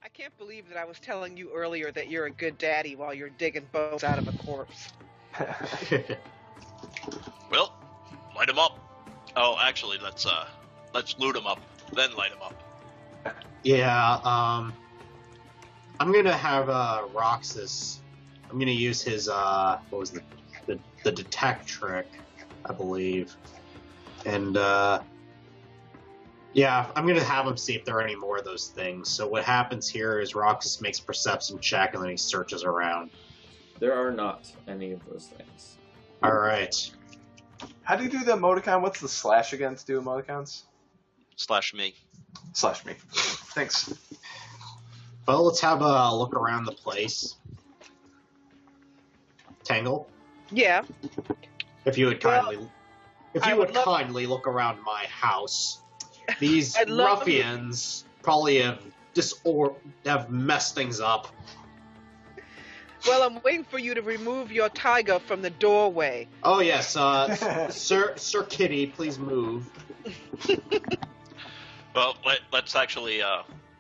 I can't believe that I was telling you earlier that you're a good daddy while you're digging bones out of a corpse. Well, light him up. Oh, actually, let's loot him up, then light him up. Yeah, I'm gonna have Roxas. I'm gonna use his what was the detect trick, I believe, and yeah, I'm gonna have him see if there are any more of those things. So what happens here is Roxas makes a perception check and then he searches around. There are not any of those things. All right. How do you do the emoticon? What's the slash again to do emoticons? /me. /me. Thanks. Well, let's have a look around the place. Tangle, Yeah. if you would kindly look around my house. These ruffians probably have messed things up. Well, I'm waiting for you to remove your tiger from the doorway. Oh yes, Sir Kitty, please move. Well, let's actually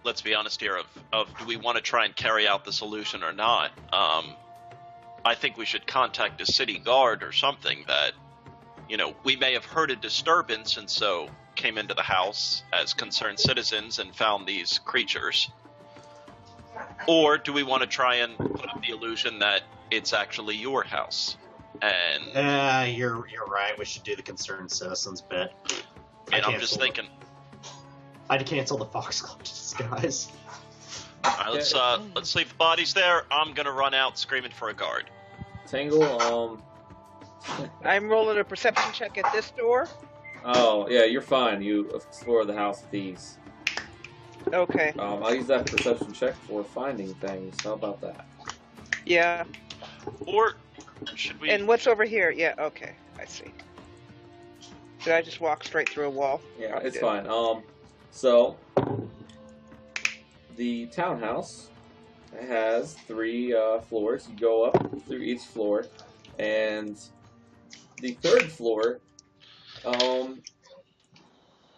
let's be honest here. Of do we want to try and carry out the solution or not? I think we should contact the city guard or something. That we may have heard a disturbance and so came into the house as concerned citizens and found these creatures. Or do we want to try and put up the illusion that it's actually your house? And you're right. We should do the concerned citizens bit. And I'm just thinking. I'd cancel the Foxglove disguise. All right, let's leave the bodies there. I'm gonna run out screaming for a guard. Tangle, I'm rolling a perception check at this door. Oh, yeah, you're fine. You explore the house with ease. Okay. I'll use that perception check for finding things. How about that? Yeah. Or should we... And what's over here? Yeah, okay. I see. Did I just walk straight through a wall? Yeah, it's fine. So, the townhouse has 3 floors. You go up through each floor, and the 3rd floor,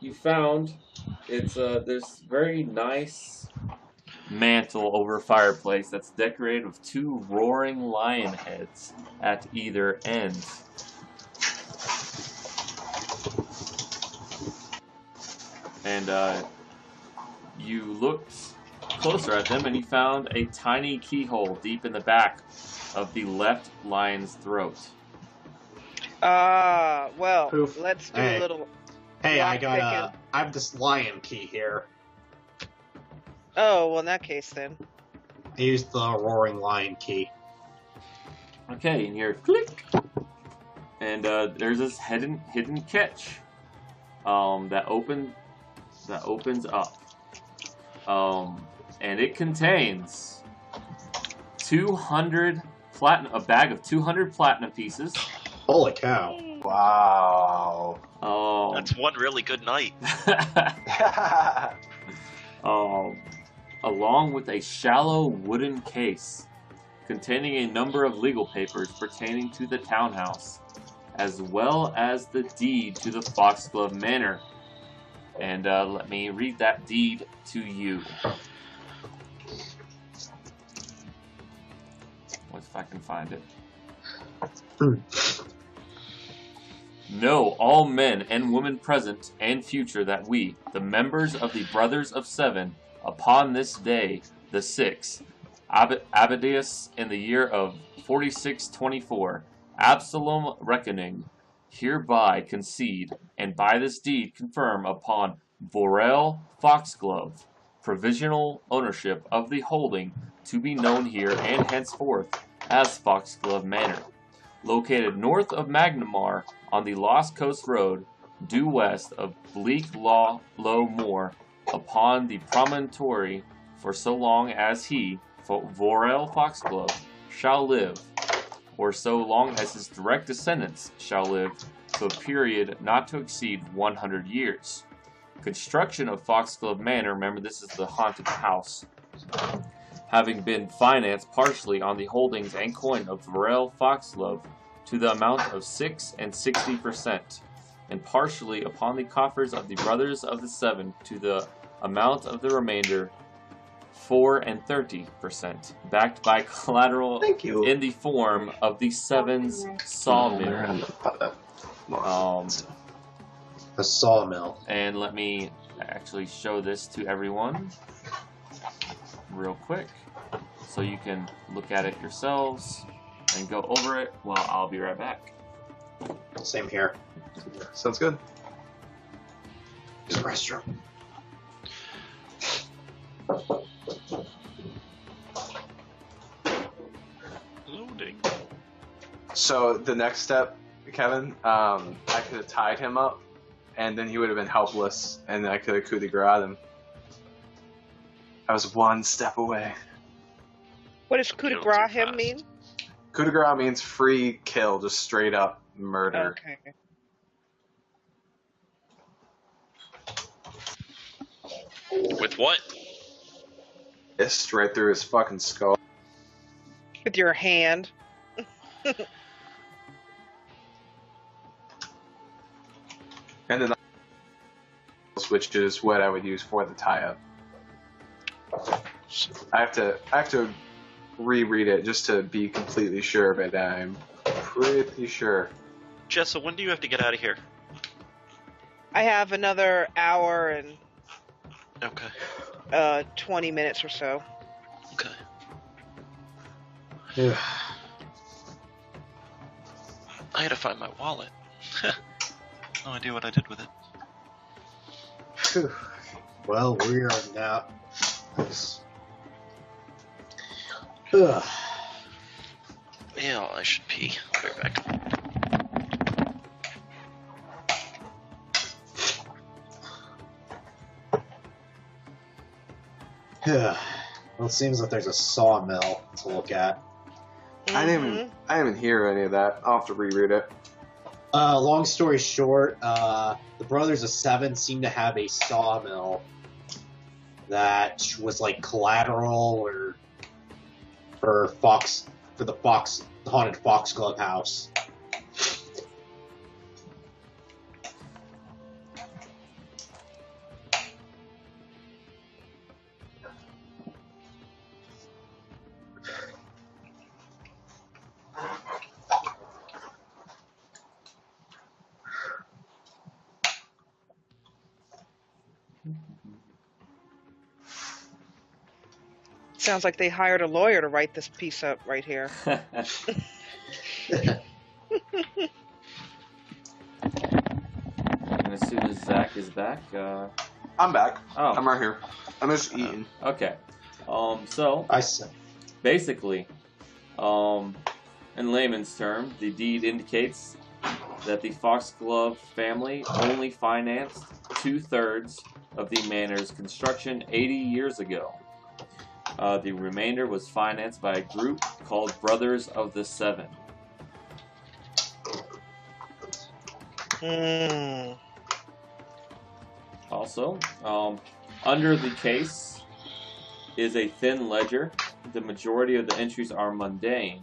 you found it's this very nice mantle over a fireplace that's decorated with 2 roaring lion heads at either end. And you looked closer at them, and you found a tiny keyhole deep in the back of the left lion's throat. Well, Poof. let's do a little... Hey, I have this lion key here. Oh, well, in that case, then. I used the roaring lion key. Okay, and here, click! And there's this hidden catch that opens up. And it contains 200 platinum, a bag of 200 platinum pieces. Holy cow. Wow. That's one really good night. Along with a shallow wooden case containing a number of legal papers pertaining to the townhouse, as well as the deed to the Foxglove Manor. And let me read that deed to you. What if I can find it? Know all men and women present and future that we, the members of the Brothers of Seven, upon this day, the 6th, Abadius, in the year of 4624, Absalom reckoning, hereby concede, and by this deed confirm upon Vorel Foxglove, provisional ownership of the holding to be known here and henceforth as Foxglove Manor, located north of Magnamar on the Lost Coast Road, due west of Bleak Low Moor, upon the promontory, for so long as he, Vorel Foxglove, shall live, or so long as his direct descendants shall live, to a period not to exceed 100 years. Construction of Foxglove Manor, remember this is the haunted house, having been financed partially on the holdings and coin of Vorel Foxglove to the amount of 6 and 60%, and partially upon the coffers of the Brothers of the Seven to the amount of the remainder 4 and 30%, backed by collateral Thank you. in the form of the Sevens Sawmill. The sawmill. And let me actually show this to everyone real quick so you can look at it yourselves and go over it while I'll be right back. Same here. Sounds good. Use the restroom. Loading. So the next step, Kevin, I could have tied him up, and then he would have been helpless, and then I could have coup de grace him. I was one step away. What does coup de Kill grace too him fast. mean? Coup de grace means free kill, just straight up murder. Okay. With what? Fist right through his fucking skull. With your hand. And then which is what I would use for the tie-up. I have to reread it just to be completely sure, but I'm pretty sure. Jessa, when do you have to get out of here? I have another hour and Okay. 20 minutes or so. Okay. I had to find my wallet. No idea what I did with it. Phew. Well, we are now. Ugh. Yeah, I should pee. I'll be right back. Well, it seems that there's a sawmill to look at. I didn't even hear any of that. I'll have to reread it. Long story short, the Brothers of Seven seem to have a sawmill that was like collateral or for the haunted Foxglove house. Sounds like they hired a lawyer to write this piece up right here. And as soon as Zach is back, I'm back. oh, I'm right here. I'm just eating. okay. So I said, basically, in layman's term, the deed indicates that the Foxglove family only financed 2/3 of the manor's construction 80 years ago. The remainder was financed by a group called Brothers of the Seven. Mm. Also, under the case is a thin ledger. The majority of the entries are mundane,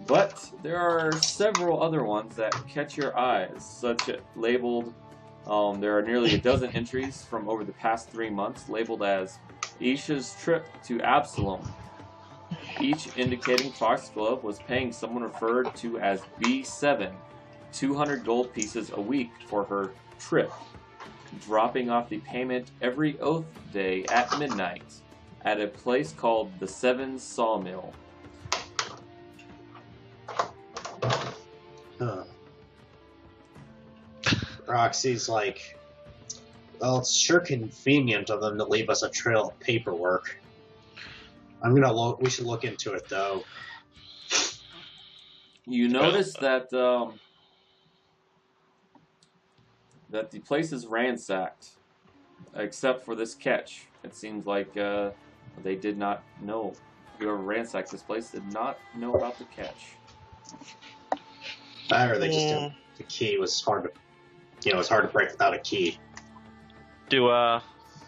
but there are several other ones that catch your eyes, such labeled. There are nearly a dozen entries from over the past 3 months labeled as Isha's trip to Absalom, each indicating Foxglove was paying someone referred to as B7 200 gold pieces a week for her trip, dropping off the payment every oath day at midnight at a place called the Seven Sawmill. huh. Roxy's like, well, it's sure convenient of them to leave us a trail of paperwork. We should look into it, though. You notice that that the place is ransacked, except for this catch. It seems like they did not know. Whoever ransacked this place did not know about the catch. Or they just didn't. The key was hard to, it's hard to break without a key. Do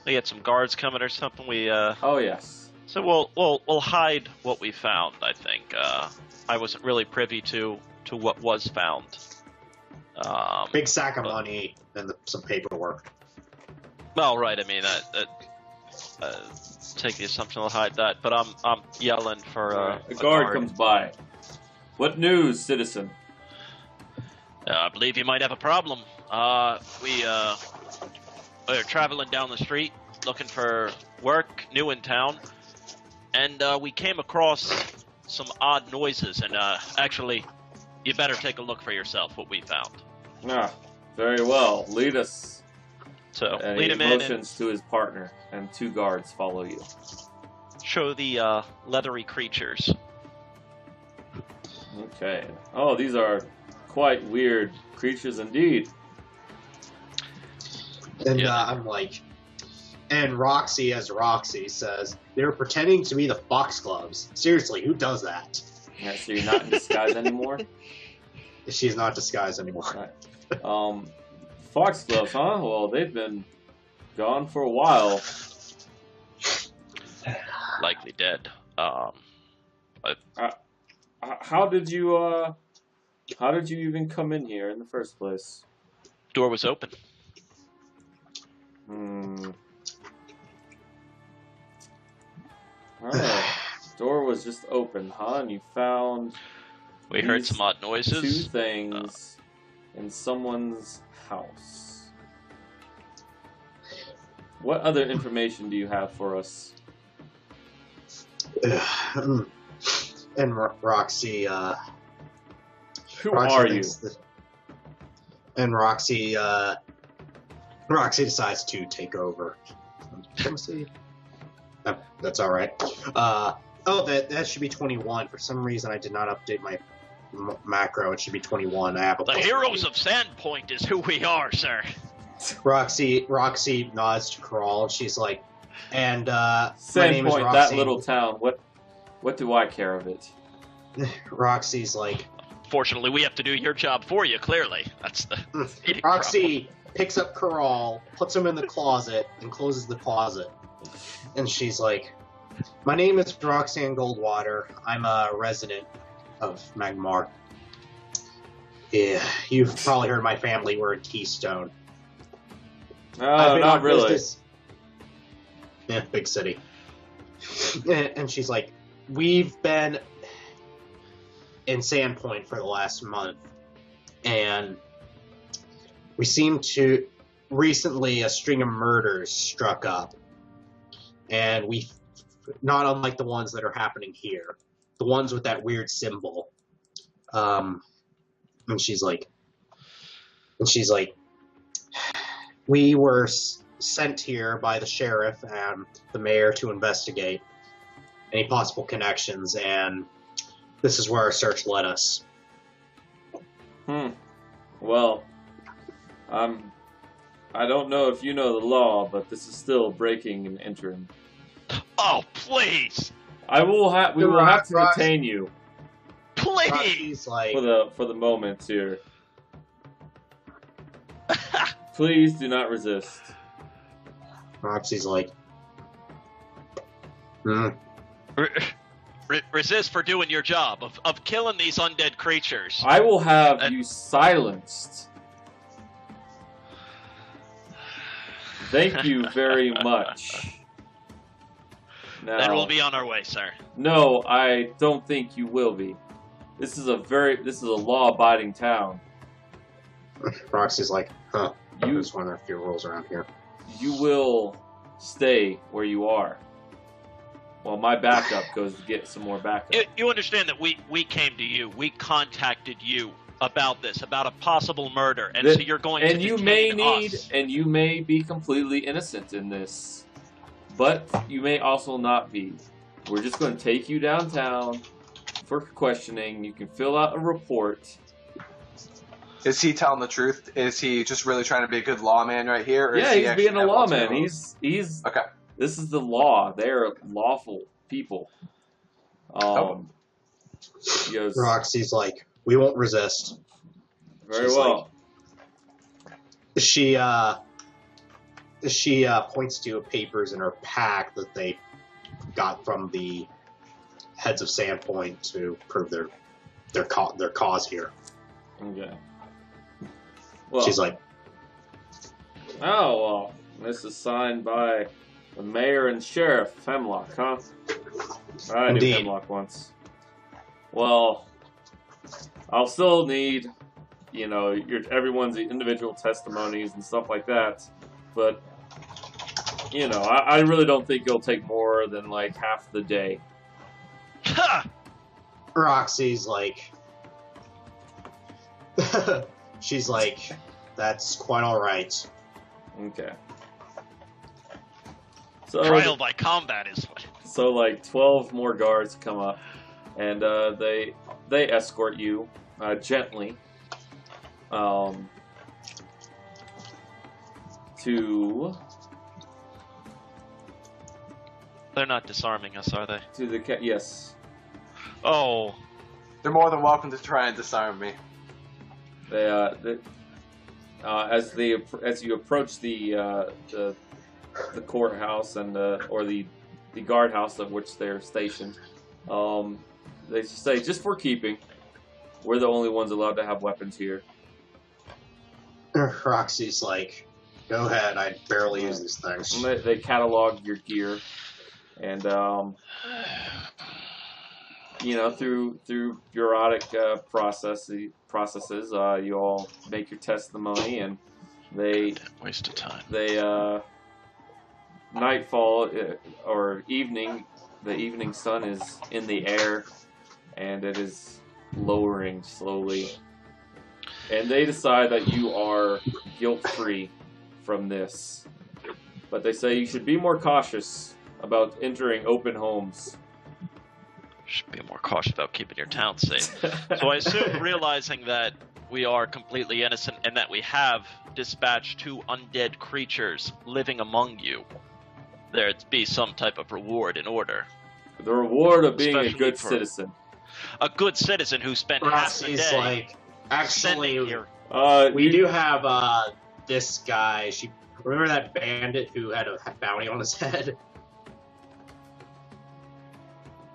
we had some guards coming or something? Oh yes. So we'll hide what we found. I think I wasn't really privy to what was found. Big sack of money and some paperwork. Well, right. I mean, take the assumption they'll hide that, but I'm yelling for A guard comes by. What news, citizen? I believe you might have a problem. We're traveling down the street looking for work, new in town, and we came across some odd noises. And actually, you better take a look for yourself. What we found. Ah, very well. Lead us. So And lead he him in and motions to his partner, and 2 guards follow you. show the leathery creatures. Okay. Oh, these are quite weird creatures indeed. And Yeah. I'm like, and Roxy, as Roxy says, they were pretending to be the Foxgloves. Seriously, who does that? Yeah, so you're not in disguise anymore? She's not disguised anymore. Right. Foxgloves, huh? Well, they've been gone for a while. Likely dead. How did you even come in here in the first place? Door was open. Oh, door was just open, huh? And you found We heard these some odd 2 noises. things in someone's house. What other information do you have for us? And Roxy, Who Roxy are you? thinks and Roxy decides to take over. Let me see. Oh, that's all right. That should be 21. For some reason, I did not update my macro. It should be 21. I have a The heroes of Sandpoint is who we are, sir. Roxy nods to Crawl, and she's like, and my name is Sandpoint, Roxy. that little town. What do I care of it? Roxy's like, Fortunately, we have to do your job for you, clearly. That's the eating Roxy picks up Corral, puts him in the closet, and closes the closet. And she's like, my name is Roxanne Goldwater. I'm a resident of Magmar. Yeah, you've probably heard my family. We're in Keystone. I've been Not on really. business- Yeah, big city. And she's like, we've been in Sandpoint for the last month, and we seem to recently a string of murders struck up, and we, not unlike the ones that are happening here, the ones with that weird symbol. And she's like, we were sent here by the sheriff and the mayor to investigate any possible connections, and this is where our search led us. Well, I don't know if you know the law, but this is still breaking and entering. Oh, please! We will have to detain you Please! Roxy's like, for the moment here. Please do not resist. Roxy's like, Resist for doing your job of killing these undead creatures. I will have you silenced. Thank you very much. Now, Then we'll be on our way, sir. no, I don't think you will be. This is a law-abiding town. Roxy's like, huh? You- There's one of the few rules around here. You will stay where you are. While my backup goes to get some more backup. You understand that we came to you. We contacted you about this, about a possible murder, and so you're going and to you may detain need, us. and you may be completely innocent in this, but you may also not be. We're just going to take you downtown for questioning. You can fill out a report. Is he telling the truth? Is he just really trying to be a good lawman right here? Or Yeah, is he he's actually being a have lawman. ulterior- He's Okay. This is the law. They are lawful people. He goes, Roxy's like, we won't resist. very she's well. She points to papers in her pack that they got from the heads of Sandpoint to prove their cause here. Okay. Well, She's like, oh, well, this is signed by The mayor and sheriff, Hemlock, huh? I knew Indeed. Hemlock once. Well, I'll still need, everyone's individual testimonies and stuff like that. But, I really don't think it'll take more than like half the day. Ha! Roxy's like, she's like, that's quite all right. Okay. So, Trial by combat is what. So like 12 more guards come up, and they escort you gently to They're not disarming us, are they? the yes. Oh, They're more than welcome to try and disarm me. As you approach the courthouse and or the guardhouse of which they're stationed, they say, just for keeping, we're the only ones allowed to have weapons here. Roxy's like, go ahead, I barely use these things. And they catalog your gear, and through bureaucratic processes, you all make your testimony, and waste of time. Nightfall or evening, the evening sun is in the air, and it is lowering slowly. And they decide that you are guilt-free from this. But they say you should be more cautious about entering open homes. Should be more cautious about keeping your town safe. So I assume, realizing that we are completely innocent and that we have dispatched 2 undead creatures living among you, there'd be some type of reward in order. The reward of being Especially a good for citizen. A good citizen who spent half the Roxy's day like, actually, sending here. we do have this guy. Remember that bandit who had a bounty on his head?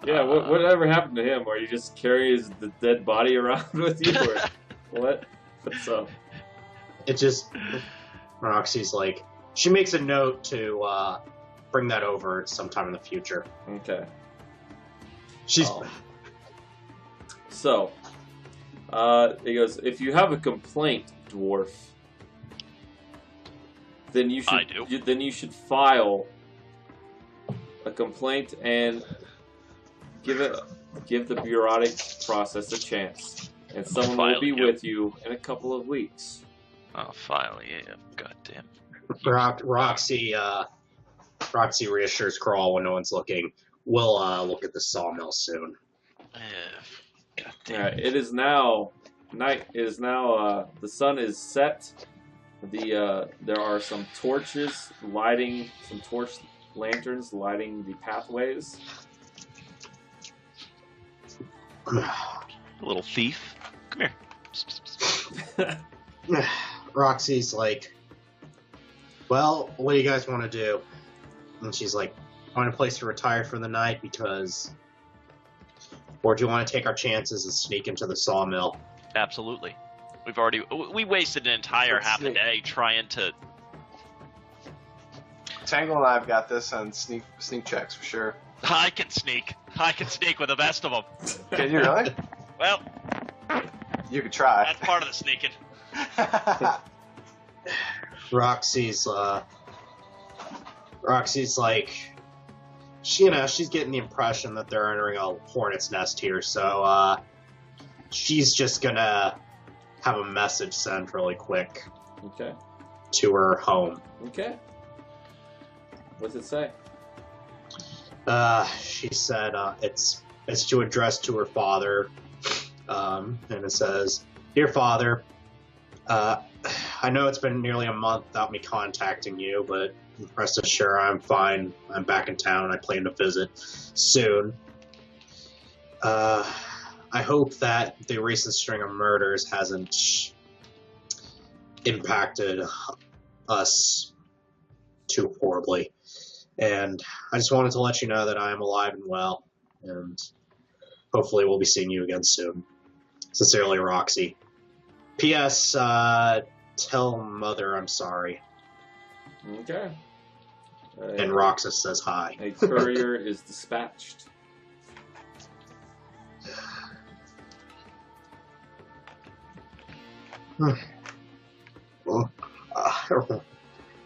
Yeah, whatever happened to him? Or you just carries the dead body around with you? Or what? What's up? It just, Roxy's like, she makes a note to bring that over sometime in the future. Okay. She's So, he goes, if you have a complaint, dwarf, then you should I do. then you should file a complaint and give the bureaucratic process a chance, and someone will be with you in a couple of weeks. Oh, file, yeah, goddamn. Roxy reassures Crawl when no one's looking. We'll look at the sawmill soon. Goddamn. Alright, it is now night. It is now the sun is set. There are some torches lighting, some torch lanterns lighting the pathways. Little thief. Come here. Roxy's like, well, what do you guys want to do? And she's like, find a place to retire for the night or do you want to take our chances and sneak into the sawmill? Absolutely. We wasted an entire half a day trying to. Tangle and I've got this on sneak checks for sure. I can sneak with the best of them. Can you really? Well, You could try. that's part of the sneaking. Roxy's like, she's getting the impression that they're entering a hornet's nest here, so she's just gonna have a message sent really quick Okay. to her home. Okay. What's it say? She said it's to address to her father, and it says, "Dear Father, I know it's been nearly a month without me contacting you, but rest assured I'm fine. I'm back in town and I plan to visit soon. I hope that the recent string of murders hasn't impacted us too horribly. And I just wanted to let you know that I am alive and well, and hopefully we'll be seeing you again soon. Sincerely, Roxy. P.S. Tell Mother I'm sorry." Okay. And Roxas says hi. A courier is dispatched. Well,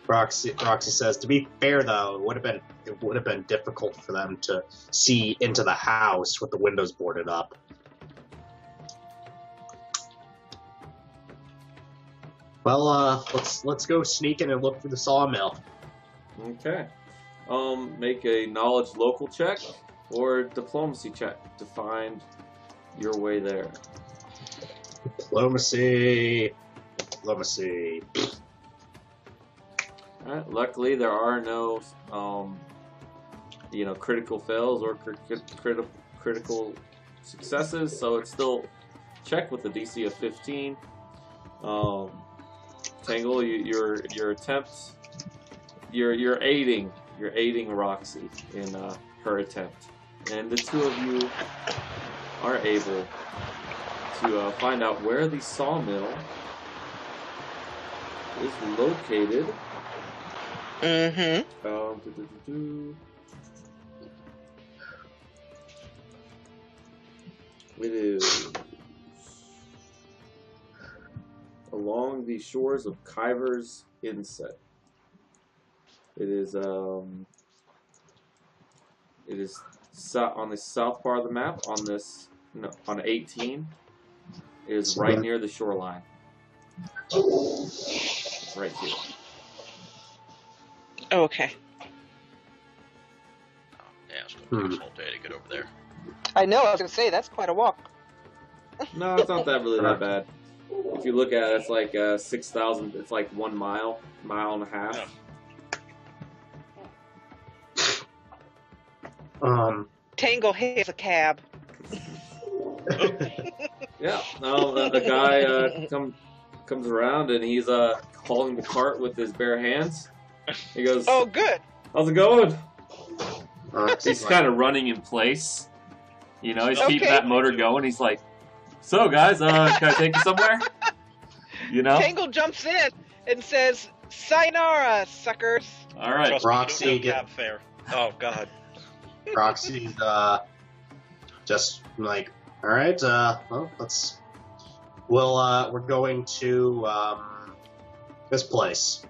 Roxy says, to be fair though, it would have been difficult for them to see into the house with the windows boarded up. Well, let's go sneaking and look for the sawmill. Okay. Make a knowledge local check or diplomacy check to find your way there. Diplomacy. Alright, luckily there are no, critical fails or critical successes, so it's still check with a DC of 15. Tangle, your attempts, you're aiding Roxy in her attempt, and the two of you are able to find out where the sawmill is located. It is along the shores of Kyver's Inset. It is on the south part of the map. On 18, it is right near the shoreline. Right here. Okay. Yeah, it's going to take us all day to get over there. I know, I was going to say, that's quite a walk. No, it's not really that bad. If you look at it, it's like 6,000, it's like 1 mile and a half. Yeah. Tangle hails a cab. Yeah, the guy comes around and he's hauling the cart with his bare hands. He goes, "Oh, good. How's it going?" He's kind of running in place. He's keeping that motor going. He's like, "So, guys, can I take you somewhere?" Tangle jumps in and says, "Sayonara, suckers." All right. Trust Roxy, me, you don't have cab fare. Oh, God. Roxy's just like, all right, well, we're going to this place.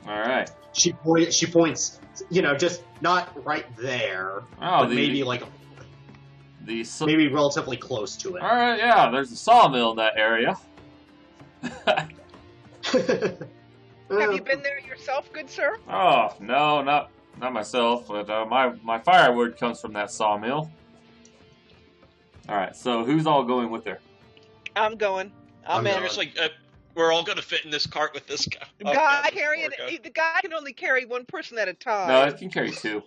All right. She points, just not right there, but maybe maybe relatively close to it. All right, yeah. There's a sawmill in that area. Have you been there yourself, good sir? Oh no, not myself, but my firewood comes from that sawmill. All right, so who's all going with her? I'm going. I'm in. Seriously, we're all going to fit in this cart with this guy. The guy carrying the guy can only carry one person at a time. No, it can carry 2.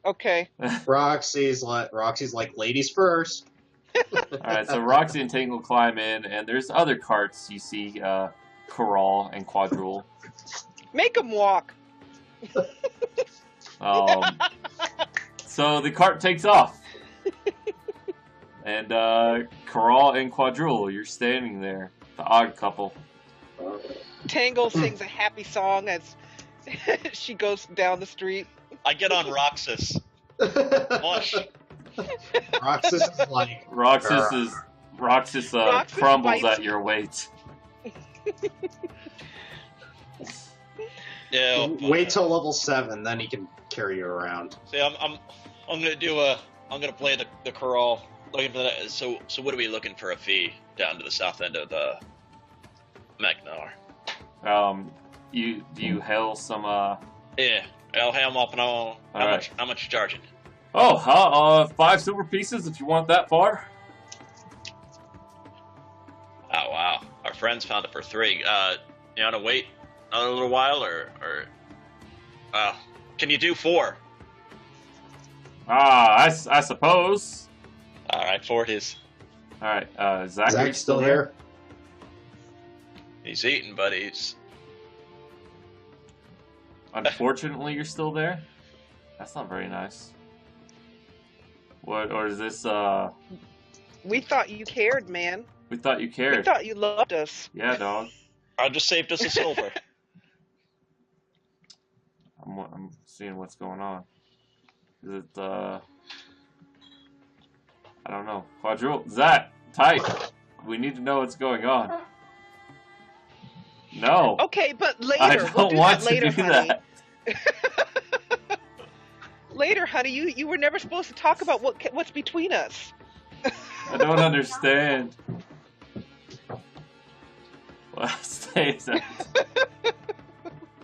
Okay. Roxy's like, ladies first. Alright, so Roxy and Tangle climb in, and there's other carts you see, Corral and Quadrule. Make them walk. So the cart takes off. And Corral and Quadrule, you're standing there, the odd couple. Tangle sings a happy song as she goes down the street. I get on Roxas. Mush. Roxas is like, Roxas crumbles at your weight. Yeah. Wait till level 7, then he can carry you around. See, I'm gonna play the corral. Looking for that. So what are we looking for a fee down to the south end of the Magnar? Do you hail some Yeah, I'll hail them up and all. How much you charging? Oh, 5 silver pieces if you want that far. Oh wow, our friends found it for 3. You want to wait a little while, or can you do 4? I suppose. All right, 4 it is. All right, Zachary's still here? He's eating, but he's. Unfortunately, you're still there. That's not very nice. What, or is this? We thought you cared, man. We thought you cared. We thought you loved us. Yeah, dog. I just saved us a silver. I'm seeing what's going on. Is it, I don't know. Quadruple. Zach, tight. We need to know what's going on. No. Okay, but later. I don't we'll do want that later, to do honey. that. Later, honey. You were never supposed to talk about what's between us. I don't understand. Well, stay Zach.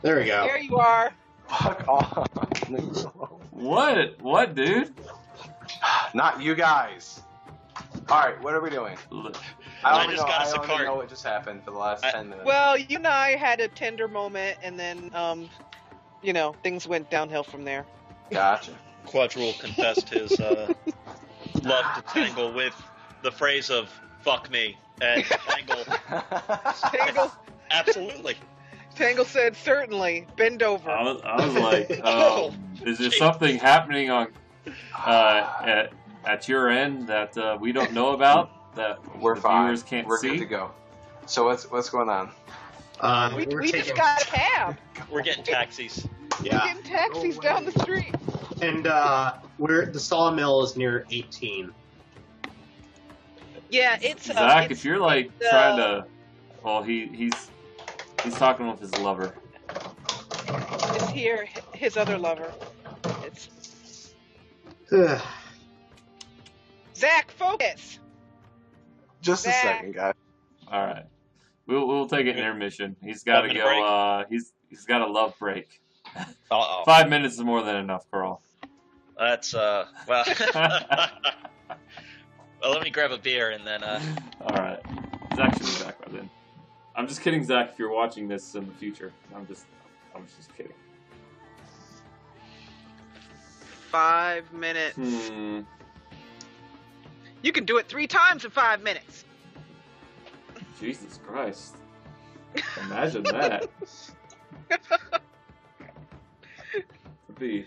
There we go. There you are. Fuck off. What? What, dude? Not you guys. Alright, what are we doing? I just got us a I don't card. even know what just happened for the last 10 minutes. Well, you and I had a tender moment, and then, things went downhill from there. Gotcha. Quadrule confessed his love to Tangle with the phrase of "fuck me," and Tangle, absolutely. Tangle said, "Certainly, bend over." I was like, Oh, is there jeez. something happening on at your end that we don't know about that We're the fine. viewers can't We're see? good to go. So what's going on? We We're just taking, got a cab. We're getting taxis. We're yeah, getting taxis down the street. and the sawmill is near 18. Yeah, it's Zach, it's, if you're like it's, trying to, well, he's talking with his lover. it's here, his other lover. It's Zach. Focus. Just a Zach. second, guys. All right, we'll take an intermission. He's got to 5 minute go. He's got a love break. Uh-oh. 5 minutes is more than enough, Carl. That's well. Well, let me grab a beer and then. All right, Zach should be back by then. I'm just kidding, Zach. If you're watching this in the future, I'm just kidding. 5 minutes. Hmm. You can do it 3 times in 5 minutes. Jesus Christ. Imagine that. That'd be,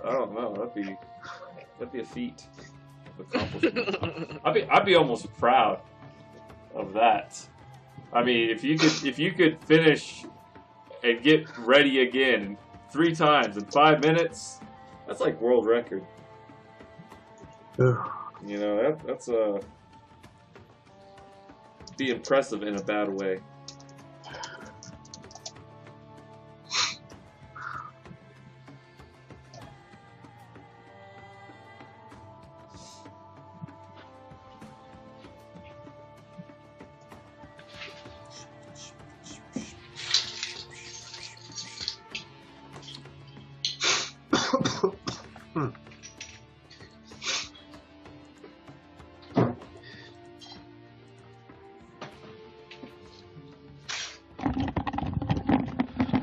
I don't know, that'd be a feat of accomplishment. I'd be almost proud of that. I mean, if you could finish and get ready again 3 times in 5 minutes, that's like world record. You know, that's be impressive in a bad way.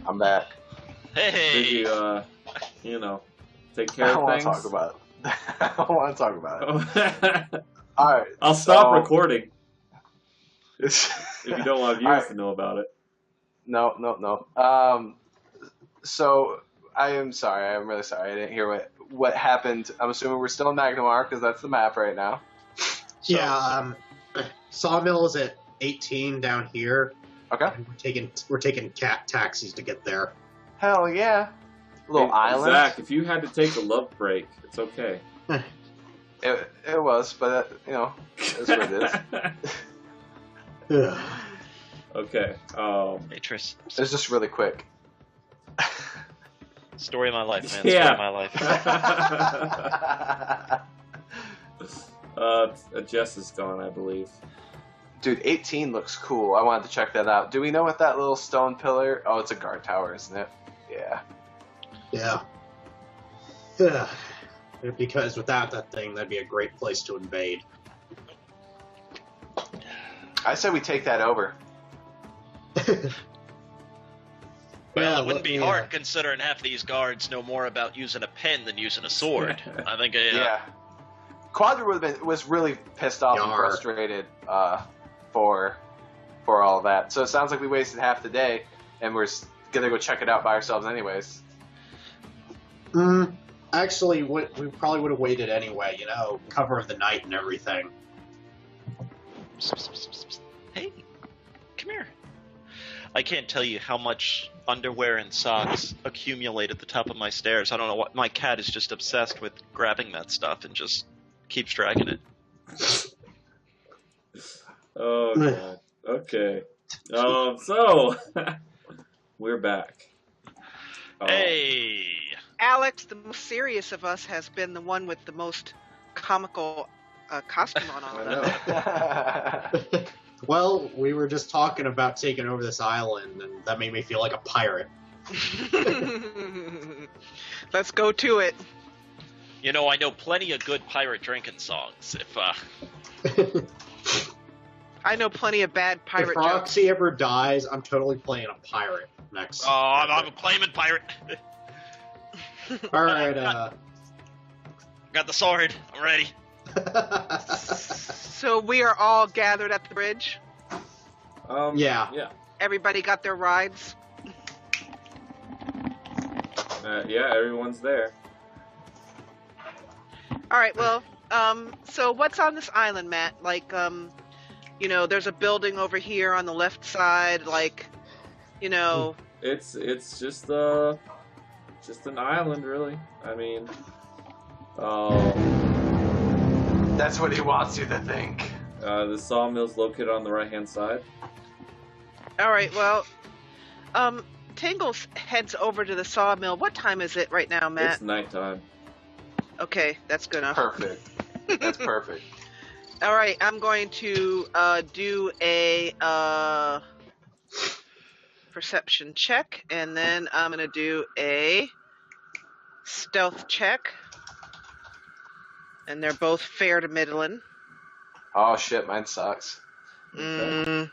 I'm back. Did Hey. you, take care I of don't want things? to talk about it. I don't want to talk about it. it. Alright. I'll stop so- recording If if you don't want viewers Alright. to know about it. No. So I am sorry. I'm really sorry. I didn't hear what happened. I'm assuming we're still in Magnamar because that's the map right now. Yeah, sawmill is at 18 down here. Okay. And we're taking cat taxis to get there. Hell yeah. Little Hey, island. Zach, if you had to take a love break, it's okay. It was, but that's what it is. Okay. Matris. It's just really quick. Story of my life, man. Yeah. Story of my life. Jess is gone, I believe. Dude, 18 looks cool. I wanted to check that out. Do we know what that little stone pillar? Oh, it's a guard tower, isn't it? Yeah. Yeah. Because without that thing, that'd be a great place to invade. I said we take that over. Well, it wouldn't be hard considering half of these guards know more about using a pen than using a sword. I think. Yeah. Quadra was really pissed off and Yar. frustrated for all of that. So it sounds like we wasted half the day, and we're gonna go check it out by ourselves anyways. Actually, we probably would have waited anyway, cover of the night and everything. Hey, come here. I can't tell you how much underwear and socks accumulate at the top of my stairs. I don't know what. My cat is just obsessed with grabbing that stuff and just keeps dragging it. Oh god. Okay. So we're back. Hey! Alex, the most serious of us, has been the one with the most comical costume on all I of know. them. Well, we were just talking about taking over this island, and that made me feel like a pirate. Let's go to it. You know, I know plenty of good pirate drinking songs. If I know plenty of bad If pirate jokes. Roxy ever dies, I'm totally playing a pirate next. I'm a claiming pirate. All right. Got the sword. I'm ready. So we are all gathered at the bridge. Yeah. Yeah. Everybody got their rides. Yeah. Everyone's there. All right. Well, so what's on this island, Matt? Like, you know, there's a building over here on the left side. Like, you know, It's just an island, really. I mean, That's what he wants you to think. the sawmill's located on the right-hand side. all right. Well, Tingles heads over to the sawmill. What time is it right now, Matt? It's nighttime. Okay, that's good enough. Perfect. That's perfect. All right, I'm going to do a perception check, and then I'm going to do a stealth check. And they're both fair to middling. Oh shit, mine sucks. Mm,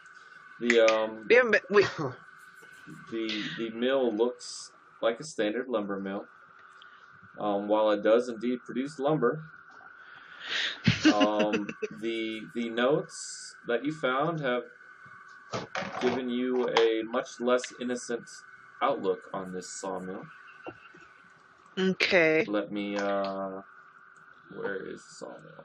The we haven't been, we, the mill looks like a standard lumber mill. While it does indeed produce lumber, the notes that you found have given you a much less innocent outlook on this sawmill. okay. Let me. Where is the sawmill?